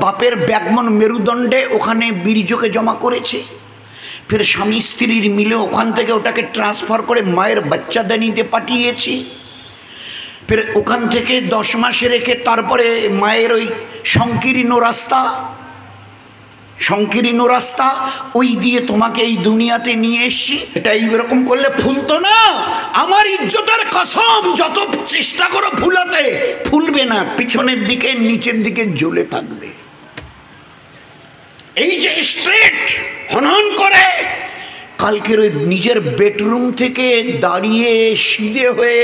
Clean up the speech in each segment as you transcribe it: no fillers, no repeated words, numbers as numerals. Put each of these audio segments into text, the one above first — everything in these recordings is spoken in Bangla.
বাপের ব্যাগমন মেরুদণ্ডে ওখানে বীর্যকে জমা করেছে, ফের স্বামী স্ত্রীর মিলে ওখান থেকে ওটাকে ট্রান্সফার করে মায়ের বাচ্চাদানিতে পাঠিয়েছি, ফের ওখান থেকে 10 মাসে রেখে তারপরে মায়ের ওই সংকীর্ণ রাস্তা ওই দিয়ে তোমাকে এই দুনিয়াতে নিয়ে এসছি। এটা এইরকম করলে ফুলতো না। আমার ইজ্জতের কসম, যত চেষ্টা করো ফুলাতে, ফুলবে না, পিছনের দিকে নিচের দিকে জ্বলে থাকবে। এই যে স্ট্রেট হনন করে কালকের ওই নিজের বেডরুম থেকে দাঁড়িয়ে সিধে হয়ে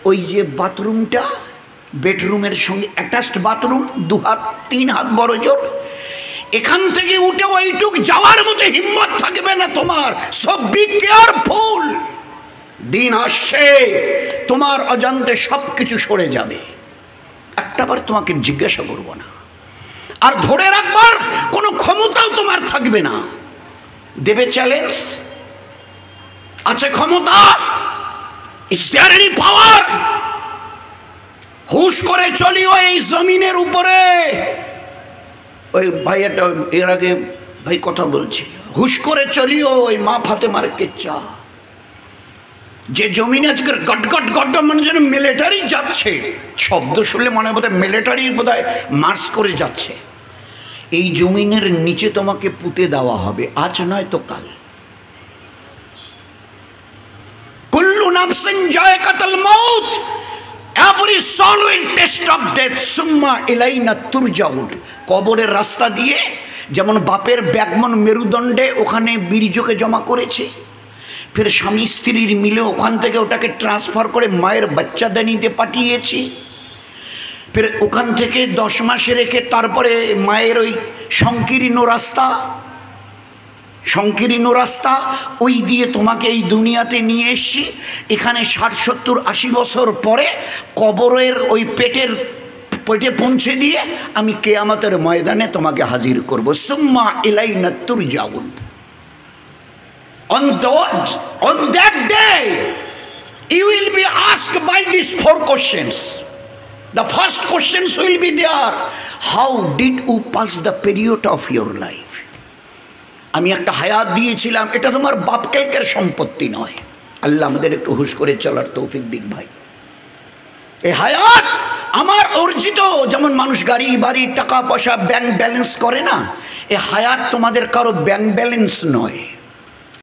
ওই যে বাথরুমটা, বেডরুমের সঙ্গে অ্যাটাচড বাথরুম, 2 হাত 3 হাত বড় জোর, এখান থেকে উঠে ওইটুক যাওয়ার মতো হিম্মত থাকবে না তোমার। সব বি কেয়ারফুল, দিন আসছে তোমার অজান্তে সব কিছু সরে যাবে, একটাবার তোমাকে জিজ্ঞাসা করব না, আর ধরে রাখবার কোনো ক্ষমতাও তোমার থাকবে না। দেবে চ্যালেঞ্জ? আছে ক্ষমতা? Is there any power? হুশ করে চলিও এই জমিনের উপরে। ওই ভাইয়াটা এর আগে ভাই কথা বলছিল, হুশ করে চলিও ওই মা ফাতেমার কেচ্চা, যে জমিনে আজকে গট গট গট মানে যেন মিলিটারি যাচ্ছে, শব্দ শুনলে মনে বোধ হয় মিলিটারি বোধ হয় মার্চ করে যাচ্ছে। এই জমিনের নিচে তোমাকে পুঁতে দেওয়া হবে, আজ নয় তো কাল। কুল্লু নাফসিন যায়কাতুল মাউত, every soul will test of death, সুম্মা ইলাইনা তুরজাউন। কবরের রাস্তা দিয়ে যেমন বাপের ব্যাগমন মেরুদণ্ডে ওখানে বীর্যকে জমা করেছে, ফের স্বামী স্ত্রীর মিলে ওখান থেকে ওটাকে ট্রান্সফার করে মায়ের বাচ্চাদানিতে পাঠিয়েছি, ফের ওখান থেকে 10 মাসে রেখে তারপরে মায়ের ওই সংকীর্ণ রাস্তা ওই দিয়ে তোমাকে এই দুনিয়াতে নিয়ে এসছি। এখানে 60, 70, 80 বছর পরে কবরের ওই পেটে পৌঁছে দিয়ে আমি কিয়ামতের ময়দানে তোমাকে হাজির করব। সুম্মা ইলাইনা তুরজাউন। On that day you will be asked by these 4 questions. The first questions will be there. How did you pass the period of your life? আমি একটা হায়াত দিয়েছিলাম, এটা তোমার বাপ কালকের সম্পত্তি নয়। আল্লাহ আমাদের একটু হুশ করে চলার তৌফিক দিক ভাই। এই হায়াত আমার অর্জিত, যেমন মানুষ গাড়ি বাড়ি টাকা পয়সা ব্যাংক ব্যালেন্স করে না, এই হায়াত তোমাদের কারো ব্যাংক ব্যালেন্স নয়।